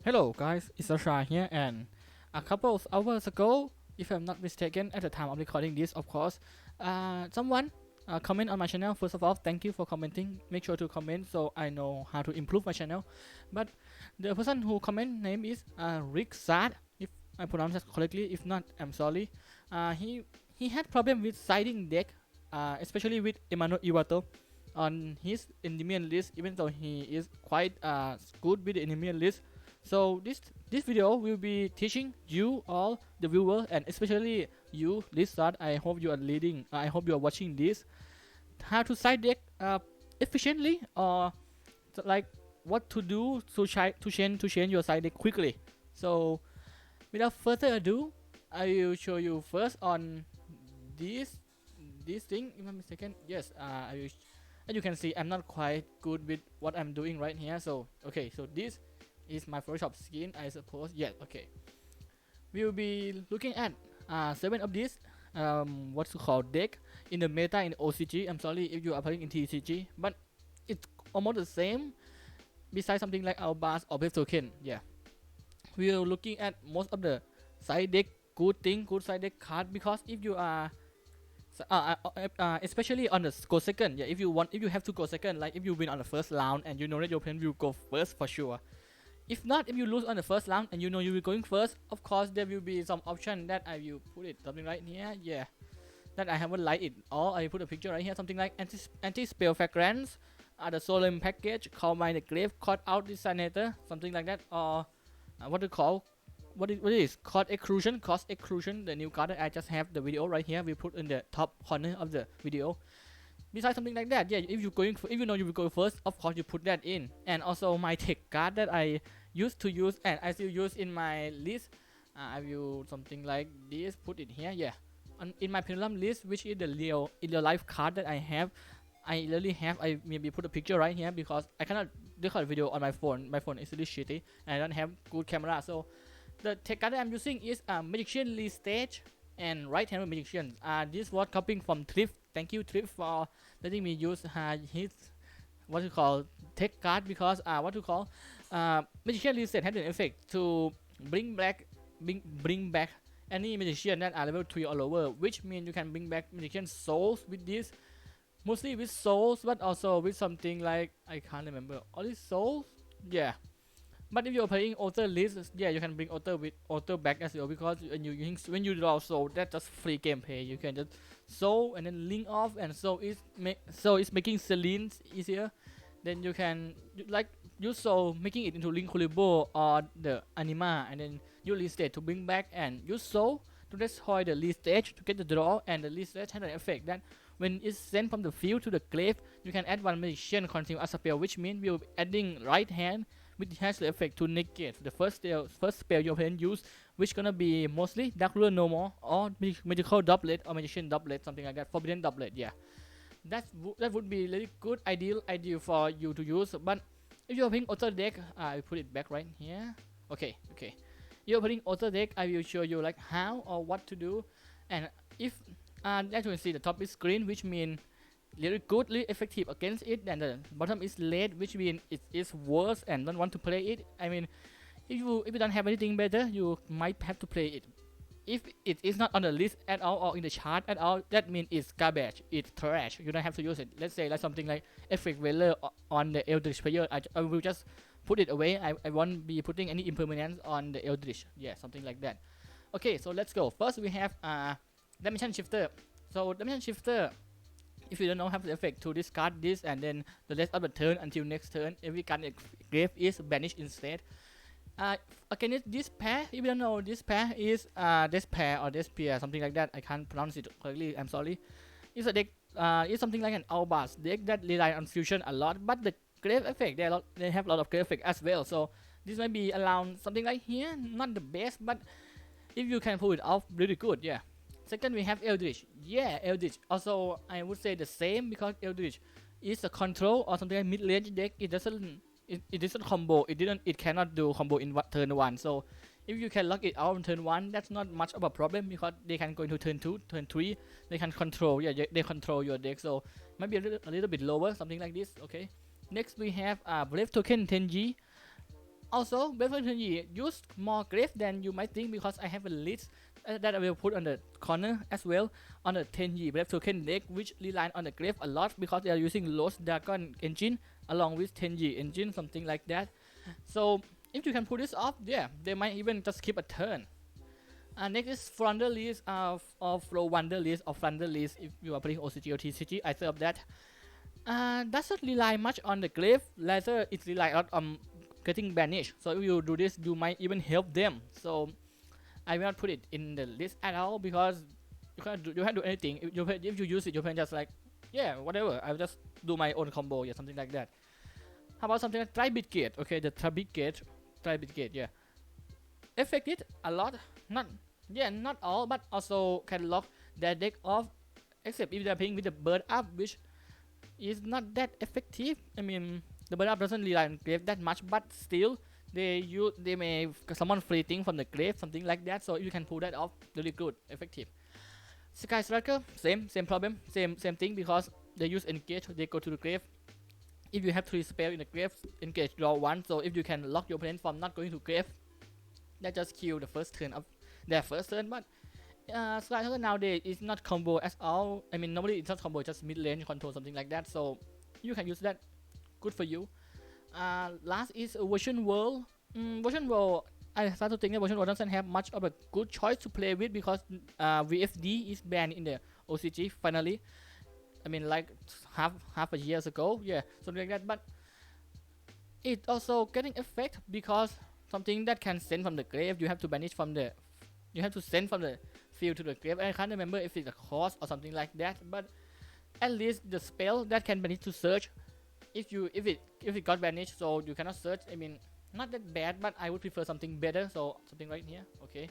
Hello guys, it's Asha here, and a couple of hours ago, if I'm not mistaken, at the time of recording this, of course, someone comment on my channel. First of all, thank you for commenting. Make sure to comment so I know how to improve my channel. But the person who comment name is Rick Sad, if I pronounce that correctly. If not, I'm sorry. He had problem with siding deck, especially with Emmanuel Iwato on his enemy list, even though he is quite good with the enemy list. So this video will be teaching you all the viewer, and especially you Lizard. I hope you are leading. I hope you are watching this. How to side deck efficiently, or like what to do to change your side deck quickly. So without further ado, I will show you first on this thing. If I'm mistaken, yes. I will. As you can see, I'm not quite good with what I'm doing right here. So okay, so this is my Photoshop skin, I suppose. Yeah, okay. We'll be looking at 7 of these what's called deck in the meta in OCG. I'm sorry if you are playing in TCG, but it's almost the same. Besides something like Albas or Brave Token, yeah. We're looking at most of the side deck good side deck card, because if you are especially on the go second, yeah. If you have to go second, like if you win on the first round and you know that your opponent will go first for sure. If not, if you lose on the first round and you know you will going first, of course there will be some option that I will put it something right here, yeah. That I haven't liked it, or I put a picture right here, something like anti-spell fragrance, the solemn package, combine the grave, cut out designator, something like that, or what to call, what is cost exclusion, the new card that I just have the video right here. We put in the top corner of the video. Besides something like that, yeah, if you know you will go first, of course you put that in. And also my tech card that I used to use and I still use in my list, I will something like this, put it here, yeah. In my pendulum list, which is the real life card that I have, I maybe put a picture right here because I cannot record video on my phone. My phone is really shitty and I don't have good camera. So the tech card that I'm using is Magician Lee Stage and Right Hand Magician. This was copying from Thrift. Thank you Thrift for letting me use his what you call tech card, because Magician Lee Stage has an effect to bring back any magician that are level 3 or lower, which means you can bring back magician souls with this, mostly with souls, but also with something like I can't remember all these souls, yeah. But if you're playing author list, yeah, you can bring author with author back as well, because when you draw soul, that's just free gameplay. You can just soul and then link off, and so it's making Celine easier. Then you can use soul, making it into link Kulibo or the anima, and then you list stage to bring back, and use soul to destroy the list stage to get the draw. And the list stage has an effect that when it's sent from the field to the grave, you can add one magician continue as a spell, which means we'll be adding right hand, which has the effect to negate the first spell your opponent use, which gonna be mostly Dark Ruler no more, or Magical Doublet or Magician Doublet, something like that, Forbidden Doublet, yeah. That would be really good, ideal for you to use. But if you're playing auto deck, I put it back right here. Okay. If you're playing auto deck, I will show you like how or what to do. And if as you can see, the top is green, which means really good, really effective against it, and the bottom is red, which means it is worse and don't want to play it. I mean, if you don't have anything better, you might have to play it. If it is not on the list at all or in the chart at all, that means it's garbage, it's trash. You don't have to use it. Let's say like something like Effect Veiler on the Eldridge player, I will just put it away. I won't be putting any impermanence on the Eldridge. Yeah, something like that. Okay, so let's go. First we have Dimension Shifter. So Dimension Shifter, if you don't know, have the effect to discard this, and then the rest of the turn until next turn, every card in grave is banished instead. Against this pair, if you don't know, this pair is Despair or Despair, something like that. I can't pronounce it correctly, I'm sorry. It's a deck, it's something like an Albas deck that relies on fusion a lot, but the grave effect, they have a lot of grave effect as well. So this might be around something like here, not the best, but if you can pull it off, really good, yeah. Second, we have Eldridge. Yeah, Eldridge. Also, I would say the same, because Eldridge is a control or something like mid-range deck. It doesn't combo. It cannot do combo in turn 1. So if you can lock it out on turn 1, that's not much of a problem, because they can go into turn 2, turn 3. They can control. Yeah, they control your deck. So maybe a little bit lower, something like this. Okay. Next we have Brave Token 10G. Also, before 10G, use more grave than you might think because I have a list that I will put on the corner as well on the 10G Brave Token deck, which rely on the grave a lot because they are using Lost Dragon engine along with 10G engine, something like that. So if you can pull this off, yeah, they might even just skip a turn. Next is Flounder list of Flow Wonder list or Flounder list if you are playing OCG or TCG, either of that. Doesn't rely much on the grave, rather it rely a lot on getting banished. So if you do this, you might even help them. So I will not put it in the list at all because you can't do anything. If you use it, you can just like, yeah, whatever. I'll just do my own combo, yeah, something like that. How about something like Tribit Gate? Okay, the Tribit Gate, yeah, affected a lot. Not all, but also can lock their deck off, except if they're playing with the bird up, which is not that effective. I mean, the bird up doesn't rely on grave that much, but still they may summon free thing from the grave, something like that. So you can pull that off, really good, effective. Sky Striker, same problem, same thing because they use engage, they go to the grave. If you have 3 spells in the grave, engage draw 1. So if you can lock your opponent from not going to grave, that just kill the first turn of their first turn. But Sky Striker nowadays is not combo at all. I mean, normally it's not combo, just mid lane control, something like that. So you can use that, good for you. Last is Version World. Version World, I start to think that Version World doesn't have much of a good choice to play with because VFD is banned in the OCG finally. I mean, like half a years ago, yeah, something like that. But it also getting effect because something that can send from the grave, you have to banish from the, you have to send from the field to the grave. I can't remember if it's a cost or something like that, but at least the spell that can banish to search, if it got banished, so you cannot search. I mean, not that bad, but I would prefer something better. So something right here, okay.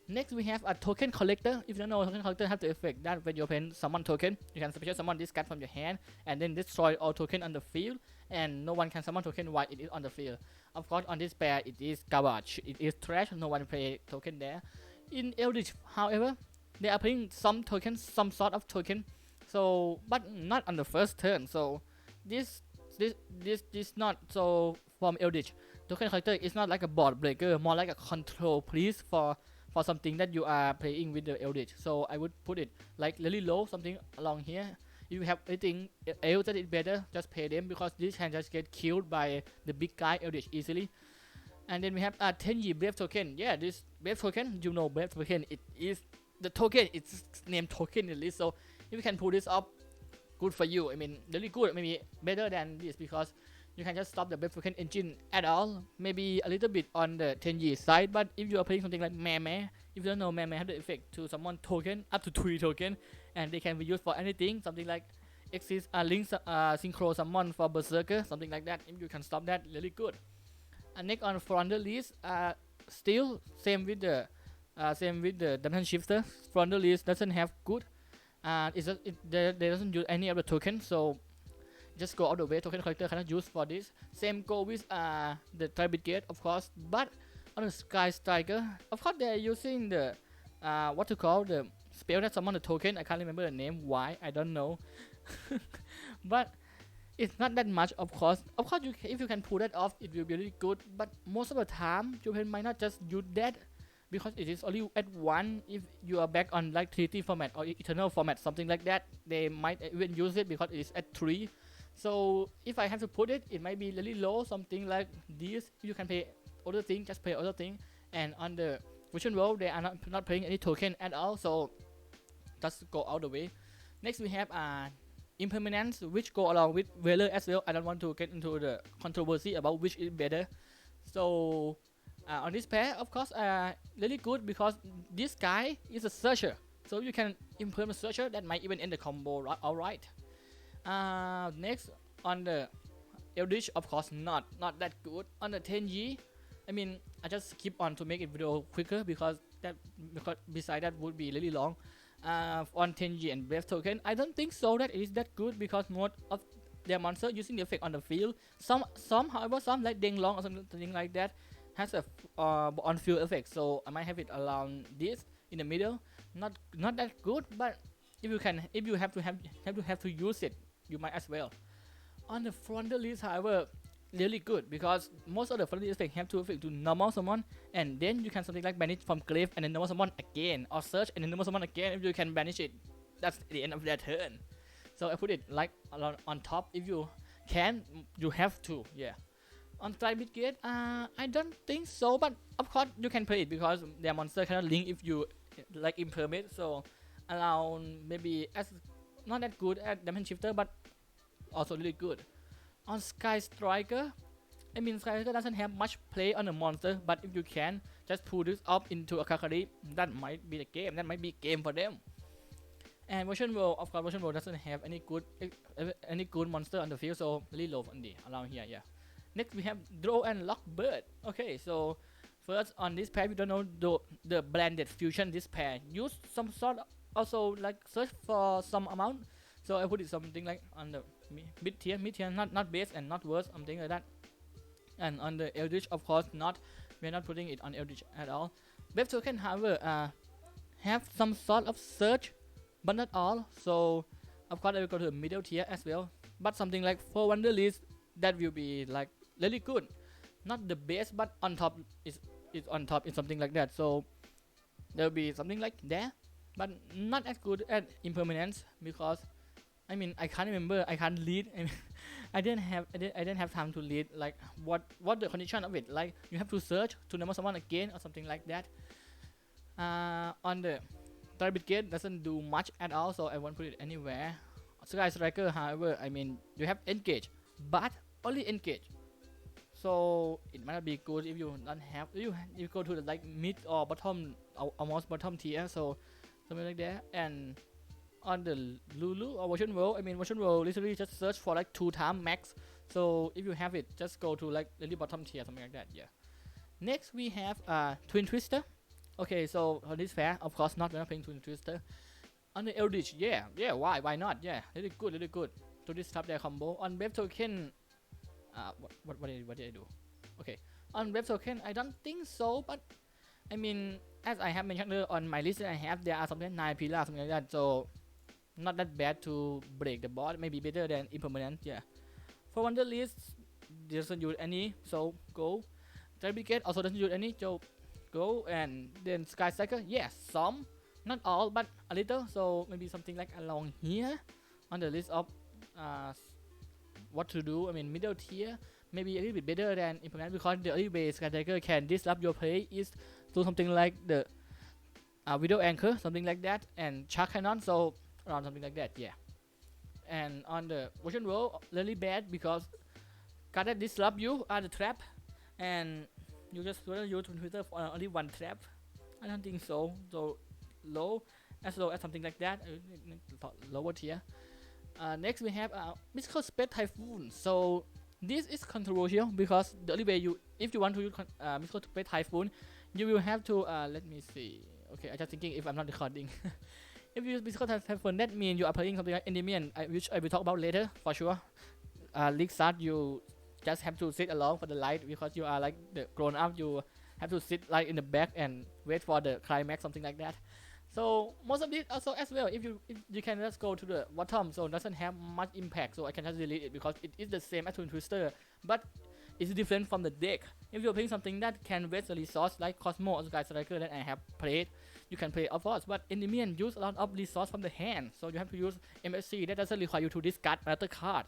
Next we have a token collector. If you don't know, token collector have the effect that when you open summon token, you can special summon this card from your hand and then destroy all token on the field, and no one can summon token while it is on the field. Of course, on this pair it is garbage, it is trash, no one play token there. In Eldridge, however, they are playing some tokens, some sort of token, so but not on the first turn. So this not so from Eldridge. Token collector is not like a board breaker, more like a control piece for something that you are playing with the Eldridge. So I would put it like really low, something along here. If you have anything else that is better, just pay them because this can just get killed by the big guy Eldridge easily. And then we have a 10G Brave Token. Yeah, this Brave Token, you know Brave Token, it is the token, it's named token in the list. So if you can pull this up, good for you. I mean, really good, maybe better than this because you can just stop the Brave Token engine at all, maybe a little bit on the 10G side. But if you are playing something like Meh, if you don't know, Meh have the effect to summon token up to 3 token, and they can be used for anything, something like Exist, Link, Synchro Summon for Berserker, something like that. If you can stop that, really good. And next on Flounder list, still same with the Dimension Shifter. Flounder list doesn't have good, they doesn't use any of the tokens, so just go out the way. Token collector cannot use for this. Same go with the Tribit Gate, of course. But on the Sky Striker, of course they are using the what to call the spell that summon the token. I can't remember the name. Why? I don't know. But it's not that much, of course. Of course, if you can pull that off, it will be really good. But most of the time, you might not just use that because it is only at 1. If you are back on like 3T format or Eternal format, something like that, they might even use it because it is at 3. So if I have to put it, it might be really low, something like this. If you can play other thing, just play other thing. And on the Vision World, they are not playing any token at all, so just go out the way. Next we have Impermanence, which go along with Valor as well. I don't want to get into the controversy about which is better. So on this pair, of course, really good because this guy is a searcher. So you can implement searcher, that might even end the combo alright. Next on the Eldridge, of course not that good. On the 10G, I mean, I just skip on to make it video quicker because beside that would be really long. On 10G and Brave Token, I don't think so that it is that good because most of their monster using the effect on the field. Some however, some like Deng Long or something like that has a on field effect. So I might have it around this in the middle. Not that good, but if you have to use it, you might as well. On the Flounder list, however, really good because most of the friendly effects have to effect to normal summon, and then you can something like banish from grave and then normal summon again, or search and then normal summon again. If you can banish it, that's the end of their turn. So I put it like on top. If you can, you have to, yeah. On Tribute Gate, I don't think so, but of course you can play it because their monster cannot link if you like Impermanence. So around maybe as not that good at Dimension Shifter, but also really good. On Sky Striker, I mean Sky Striker doesn't have much play on a monster, but if you can just pull this up into a Kakari, that might be the game. That might be game for them. And Version World, of course, Version World doesn't have any good monster on the field, so really low on the around here, yeah. Next we have Draw and Lock Bird. Okay, so first on this pair, we don't know the blended fusion. This pair use some sort of also like search for some amount. So I put it something like on the mid tier, not base and not worse, something like that. And on the Eldridge, of course, not. We're not putting it on Eldridge at all. Web token, however, have some sort of search, but not all. So of course I will go to the middle tier as well. But something like for Wonder List, that will be like really good. Not the best, but on top is on top is something like that. So there will be something like there, but not as good as Impermanence because I mean I can't remember. I can't read. I mean, I didn't have time to read like what the condition of it. Like you have to search to number someone again or something like that. On the Tribute Gate doesn't do much at all, so I won't put it anywhere. Sky Striker, however, I mean you have engage, but only engage. So it might not be good if you don't have. You go to the like mid or bottom, almost bottom tier. So something like that. And on the Lulu or Version World, I mean Version World literally just search for like 2 times max. So if you have it, just go to like really bottom tier, something like that. Yeah. Next we have Twin Twister. Okay, so on this pair, of course not. We're not playing Twin Twister. On the Eldridge, yeah, why not? Yeah, really good. To disrupt their combo. On Web Token, what did I do? Okay, on Web Token, I don't think so, but I mean, as I have mentioned earlier, on my list that I have, there are something 9 pillars, something like that. So not that bad to break the board. Maybe better than Impermanent. Yeah. For Wonder List, doesn't use any, so go. Tribute Gate also doesn't use any, so go. And then Sky Cycle, yes, some. Not all, but a little. So maybe something like along here on the list of what to do. I mean, middle tier, maybe a little bit better than Impermanence because the only way Sky Tiger can disrupt your play is do something like the Widow Anchor, something like that, and Shark Cannon. So around something like that, yeah. And on the Version World, really bad because card that disrupt you are the trap, and you just use Twitter for only 1 trap. I don't think so. So low as something like that, lower tier. Next we have Mystical Space Typhoon. So this is controversial because the only way if you want to use Mystical Space Typhoon, you will have to let me see. Okay, I'm just thinking if I'm not recording. If you use Mystical Typhoon, that means you are playing something like Endymion, which I will talk about later for sure. League start, you just have to sit along for the light because you are like the grown up. You have to sit like in the back and wait for the climax, something like that. So most of it also as well, if you can just go to the bottom, so it doesn't have much impact, so I can just delete it because it is the same as Twin Twister, but it's different from the deck. If you're playing something that can waste a resource like Cosmo or Sky Striker that I have played, you can play of course, but Endymion use a lot of resource from the hand, so you have to use MSC that doesn't require you to discard another card.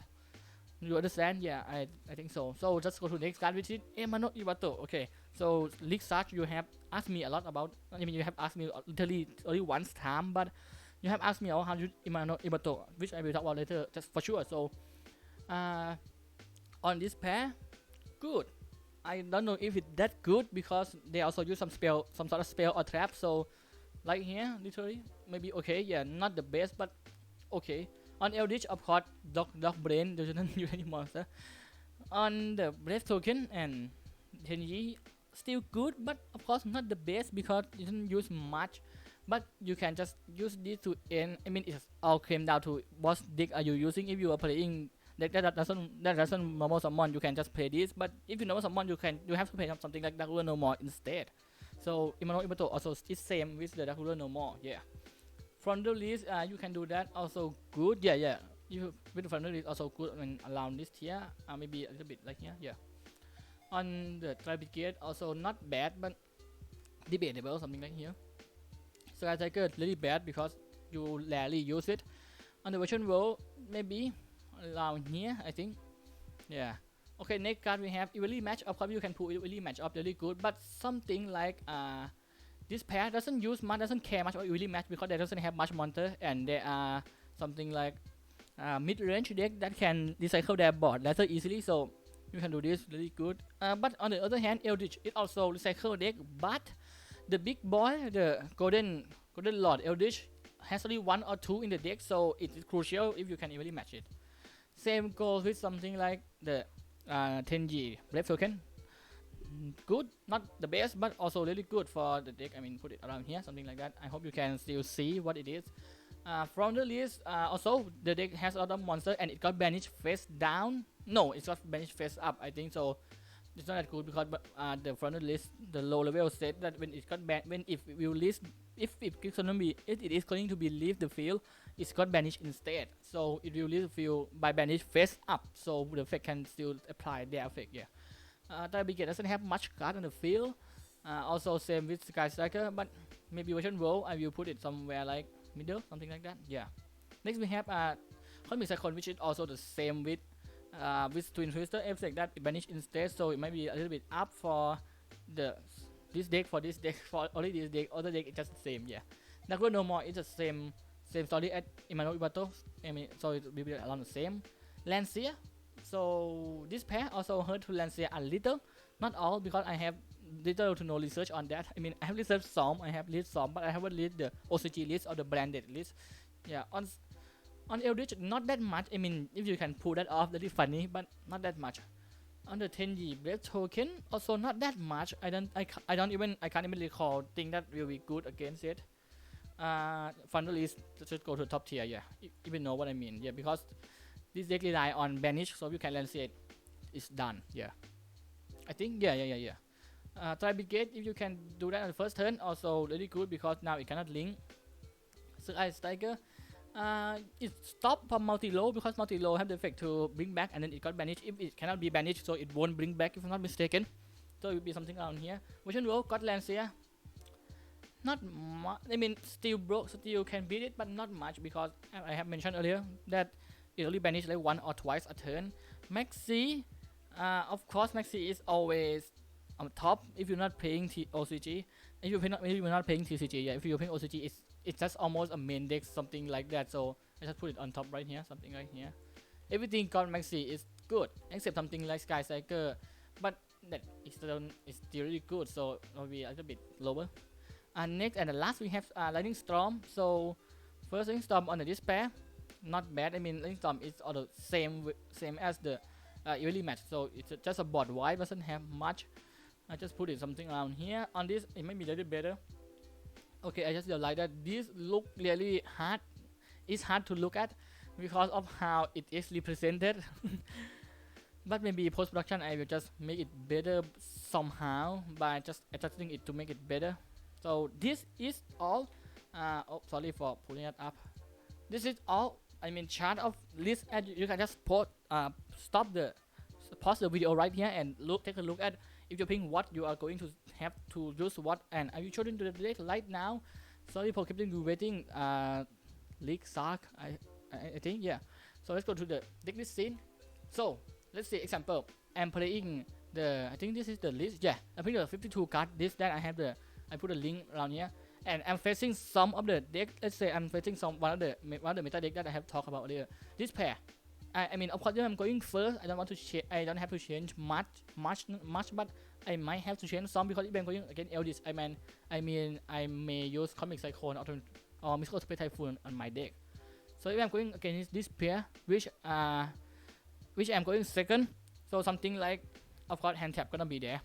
You understand? Yeah, I think so. So just go to the next card, which is Emano Iwato. Okay, so League Start, you have asked me a lot about. I mean, you have asked me literally only once time, but you have asked me about how to use Emano Iwato, which I will talk about later, just for sure. So, on this pair, good. I don't know if it's that good because they also use some sort of spell or trap. So, like here, literally, maybe okay. Yeah, not the best, but okay. On Eldridge, of course, Dog Brain doesn't use any monster. On the Breath Token and Tenji, still good, but of course not the best because it doesn't use much. But you can just use this to end. I mean, it's all came down to what deck are you using. If you are playing deck that doesn't normal summon, you can just play this. But if you normal summon, you have to play something like Dark Ruler No More instead. So Imano Imato also is same with the Dark Ruler No More. Yeah. From the list, you can do that also good. Yeah. You with the front list also good. I mean around this tier, maybe a little bit like here, yeah. On the Tribigate also not bad, but debatable, something like here. Sky Tiger really bad because you rarely use it. On the version roll, maybe around here, I think. Yeah. Okay, next card we have evenly match. Of course, you can pull evenly match up really good, but something like this pair doesn't use much, doesn't care much about evenly match because they doesn't have much monster, and they are something like mid-range deck that can recycle their board rather easily. So you can do this really good. But on the other hand, Eldridge is also recycle deck, but the big boy, the golden lord Eldridge, has only 1 or 2 in the deck, so it is crucial if you can evenly match it. Same goes with something like the 10G Brave Token. Good, not the best, but also really good for the deck. I mean, put it around here, something like that. I hope you can still see what it is. From the list, also the deck has a lot of monsters and it got banished face down. No, it's got banished face up, I think so. It's not that good because the front list, the low level said that when it got banned, if it is going to be leave the field, it's got banished instead. So it will leave the field by banished face up, so the effect can still apply their effect. Yeah. Tarbiget doesn't have much card on the field. Also same with Sky Striker, but maybe version roll I will put it somewhere like middle, something like that. Yeah. Next we have Cosmic Cyclone, which is also the same with Twin Twister effect that banished instead, so it might be a little bit up for this deck, for only this deck. Other deck it's just the same. Yeah. Nakuro no more, it's the same story as Imano Ibato. I mean, so it will be around the same. Lancia. So this pair also hurt to Lancia a little, not all, because I have little to no research on that. I mean, I have researched some, but I haven't read the OCG list or the branded list. Yeah, on Eldridge, not that much. I mean, if you can pull that off, that is funny, but not that much. On the 10G Brave Token, also not that much. I can't even recall thing that will be good against it. Fun release should go to top tier. Yeah, even know what I mean. Yeah, because this deck rely on banish, so you can land it. It's done. Yeah, I think. Yeah. Tribigate, if you can do that on the first turn, also really good because now it cannot link. Sky Striker, it stopped from multi-low because multi-low have the effect to bring back, and then it got banished. If it cannot be banished, so it won't bring back if I'm not mistaken. So it will be something around here. Version roll got Lancia. Not much. I mean, still broke, still can beat it, but not much because I have mentioned earlier that it only banished like 1 or twice a turn. Maxi, of course, Maxi is always on top if you're not paying OCG. If you're not paying TCG, yeah. If you're paying OCG, it's just almost a main deck, something like that. So I just put it on top right here, something like here. Everything got Maxi is good except something like Sky Striker, but that is still really good. So it'll be a little bit lower. Next and the last we have Lightning Storm. So first Lightning Storm on the despair, not bad. I mean, Lightning Storm is all the same as the early match. So it's just a board wide, doesn't have much. I just put it something around here. On this, it might be a little better. Okay, I just realized that this look really hard. It's hard to look at because of how it is represented. But maybe post-production I will just make it better somehow by just adjusting it to make it better. So this is all. Oh, sorry for pulling it up. This is all. I mean, chart of list. And you can just pause the video right here and take a look at if you're picking what you are going to have to use what. And I will show you the deck right now. Sorry for keeping you waiting. League Sark, I think, yeah. So let's go to the deck list scene. So let's see example. I'm playing I think this is the list. Yeah, I'm playing the 52 card list that I put a link around here, and I'm facing some of the deck. Let's say I'm facing one of the meta deck that I have talked about earlier. This pair. I mean, of course, if I'm going first, I don't have to change much, but I might have to change some because if I'm going against Eldridge, I mean, I may use Comic Cyclone or Mystical Space Typhoon on my deck. So if I'm going against this pair, which I'm going second, so something like, of course, hand tap gonna be there.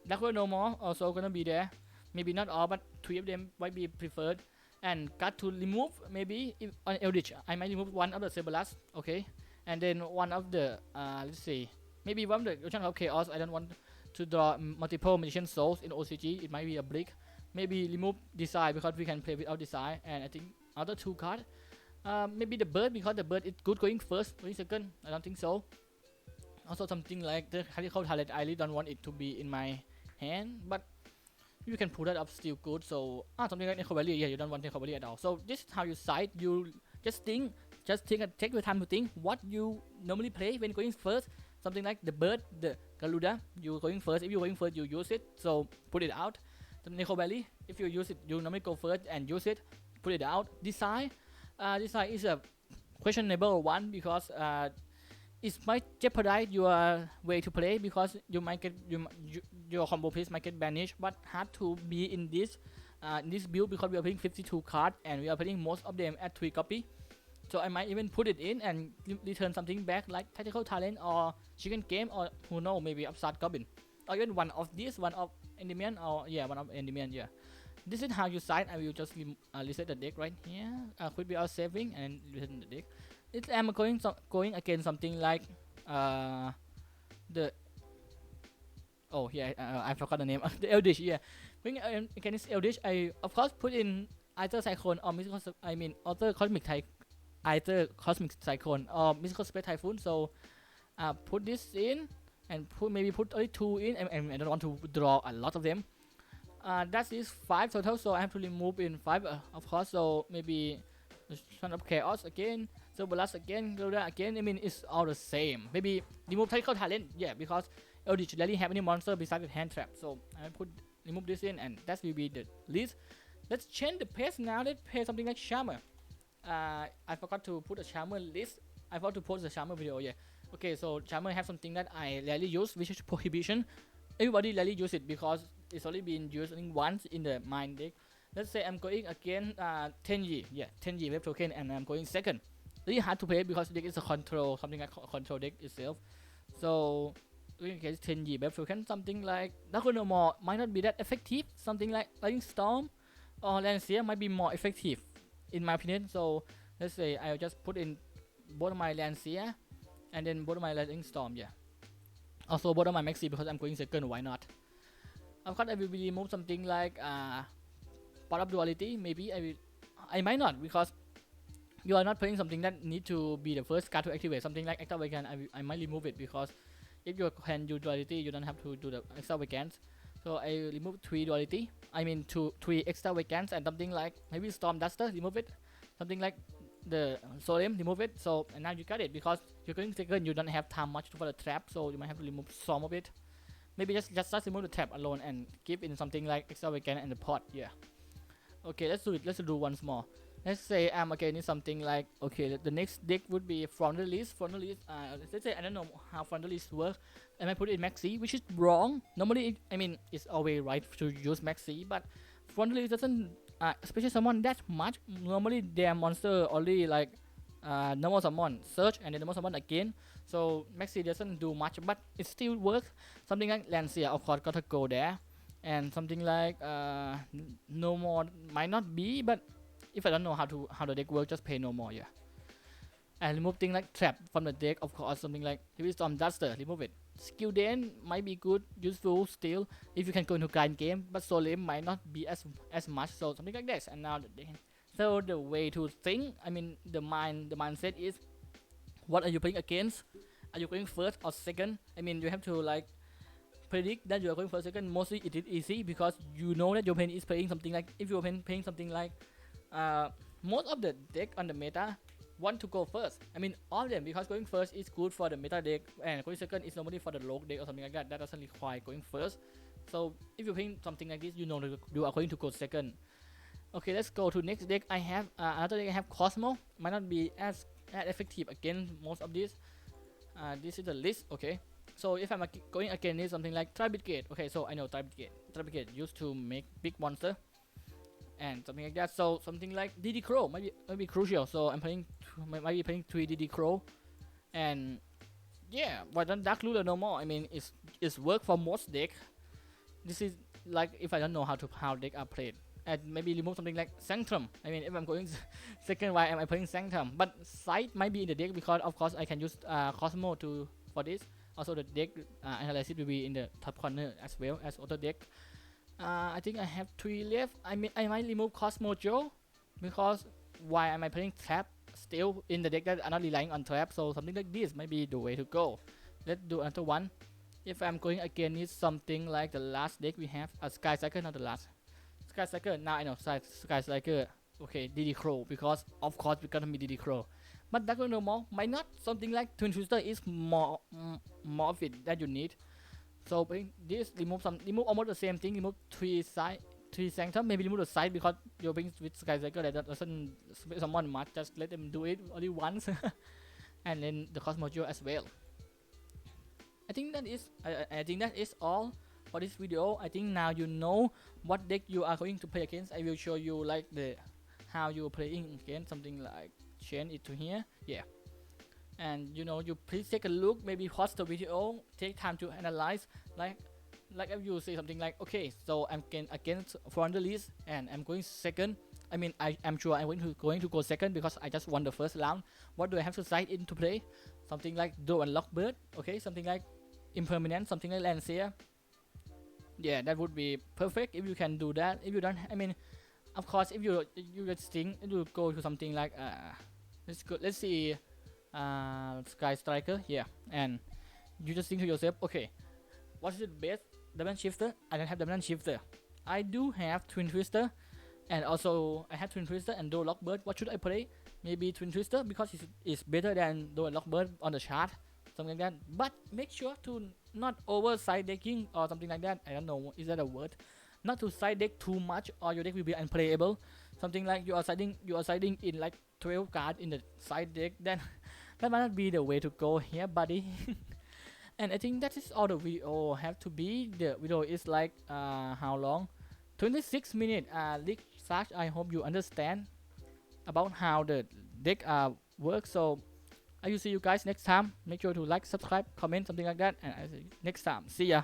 Dark World No More also gonna be there. Maybe not all, but 3 of them might be preferred. And got to remove, maybe if on Eldridge, I might remove one of the Cerberus, okay, and then one of the let's see, maybe one of the Ocean of Chaos. I don't want to draw multiple Magician Souls in OCG. It might be a brick. Maybe remove Desire because we can play without Desire. And I think other 2 cards. Maybe the bird, because the bird is good going first, going second. I don't think so. Also something like the critical talent, I really don't want it to be in my hand, but you can pull that up still good. So something like Echo Valley, yeah, you don't want Echo Valley at all. So this is how you side. You just think, take your time to think what you normally play when going first. Something like the bird, the Garuda, you going first. If you're going first, you use it, so put it out. The Echo Valley, if you use it, you normally go first and use it, put it out. Design is a questionable one, because it might jeopardize your way to play, because you might get your combo piece might get banished, but hard to be in this build, because we are playing 52 cards and we are playing most of them at 3 copy. So I might even put it in and return something back like Tactical Talent or Chicken Game, or who knows, maybe Upstart Goblin, or even one of these, one of Enderman, or yeah, one of Enderman. Yeah, this is how you side. I will just reset the deck right here. Could be our saving and reset the deck. I'm going against something like the I forgot the name. The Eldridge. Yeah, going against Eldridge, I of course put in either Cyclone or mystical, either Cosmic Cyclone or Mystical Space Typhoon. So put this in and maybe put only 2 in, and I don't want to draw a lot of them. That is 5 total, so I have to remove in 5 of course. So maybe Son of Chaos again, so Blast again, Garuda again. I mean, it's all the same. Maybe remove Tactical Talent, yeah, because Eldritch rarely have any monster besides the hand trap. So I remove this in, and that will be the list. Let's change the pace now. Let's play something like Charmer. I forgot to put a Charmer list. I forgot to post the Charmer video. Yeah. Okay, so Charmer have something that I rarely use, which is Prohibition. Everybody rarely use it because it's only been used once in the Mind deck. Let's say I'm going against 10G, yeah, 10G web token, and I'm going second. Really hard to play because the deck is a control, something like control deck itself. So going against 10G web token, something like Draconomore might not be that effective. Something like Lightning Storm or Lancia might be more effective, in my opinion. So let's say I'll just put in both of my Lancia and then both of my Lightning Storm, yeah. Also both of my Maxi, because I'm going second, why not? Of course I will remove something like Part of Duality. Maybe I might not, because you are not playing something that need to be the first card to activate. Something like Extravagance, I might remove it, because if you can do Duality, you don't have to do the Extravagance. So I remove 3 Duality, 3 Extravagance, and something like maybe Storm Duster, remove it. Something like the Solemn, remove it. So and now you got it, because you're going second, you don't have time much for the trap, so you might have to remove some of it. Maybe just remove the trap alone and give in something like Extravagance and the pot, yeah. Okay, let's do it. Let's do once more. Let's say I'm against something like, okay, the next deck would be from the list. Let's say I don't know how from the list works. I might put it in Maxi, which is wrong. Normally, it's always right to use Maxi, but from the list doesn't special summon that much. Normally, their monster only like normal summon, search, and then normal summon again. So Maxi doesn't do much, but it still works. Something like Lancia, of course, gotta go there. And something like no more might not be, but if I don't know how the deck works, just pay no more, yeah. And remove things like trap from the deck, of course. Something like Heavy Storm Duster, remove it. Skill Den might be good, useful still if you can go into grind game, but Solemn might not be as much. So something like this. And now so the way to think, the mindset is, what are you playing against? Are you going first or second? You have to like predict that you are going for a second. Mostly it is easy, because you know that your opponent is playing something like, if your opponent playing something like most of the deck on the meta want to go first. All of them, because going first is good for the meta deck, and going second is normally for the rogue deck or something like that. That doesn't require going first. So if you're playing something like this, you know that you are going to go second. Okay, let's go to next deck. I have another deck. I have Cosmo. Might not be as effective against most of this. This is the list. Okay. So if I'm going against something like Tri-Brigade, okay, so I know Tri-Brigade used to make big monster and something like that. So something like DD Crow might be crucial. So I'm might be playing 3 DD Crow, and yeah, why don't Dark Ruler no more? It's work for most deck. This is like if I don't know how deck are played, and maybe remove something like Sanctum. If I'm going second, why am I playing Sanctum? But Sight might be in the deck, because of course I can use Cosmo for this. Also the deck analysis will be in the top corner as well as other deck. I think I have 3 left. I might remove Cosmo Joe, because why am I playing trap still in the deck that are not relying on trap, so something like this might be the way to go. Let's do another one. If I'm going against something like the last deck we have a Sky Cycle, not the last Sky Cycle. Now I know Sky Cycle. Okay, DD Crow, because of course we're gonna be DD Crow. But Dark Normal might not. Something like Twin Twister is more of it that you need. So this remove almost the same thing. Remove 3 Sanctum. Maybe remove the side because you're playing with Sky Cycle that doesn't summon much. Just let them do it only once, and then the Cosmos Jewel as well. I think that is all for this video. I think now you know what deck you are going to play against. I will show you like the how you are playing against something like change it to here. Yeah. And you know, you please take a look, maybe pause the video, take time to analyze, like if you say something like, okay, so I'm against front the list and I'm going second. I mean, I'm sure I'm going to go second because I just won the first round. What do I have to side into play? Something like Do and Lockbird, okay, something like Impermanence, something like Lancia. Yeah, that would be perfect if you can do that. If you don't, I mean, of course, if you just think you go to something like let's see Sky Striker, yeah, and you just think to yourself, okay, what is the best Diamond Shifter? I don't have Diamond Shifter. I do have Twin Twister, and also I have Twin Twister and Do Lockbird. What should I play? Maybe Twin Twister because it's better than Do Lockbird on the chart, something like that. But make sure to not over side decking or something like that. I don't know, is that a word? Not to side deck too much or your deck will be unplayable. Something like you are siding in like 12 cards in the side deck, then that might not be the way to go here, buddy. And I think that is all the video have to be. The video is like how long? 26 minutes. Leak Sash, I hope you understand about how the deck works. So I will see you guys next time. Make sure to like, subscribe, comment, something like that, and I see you next time. See ya.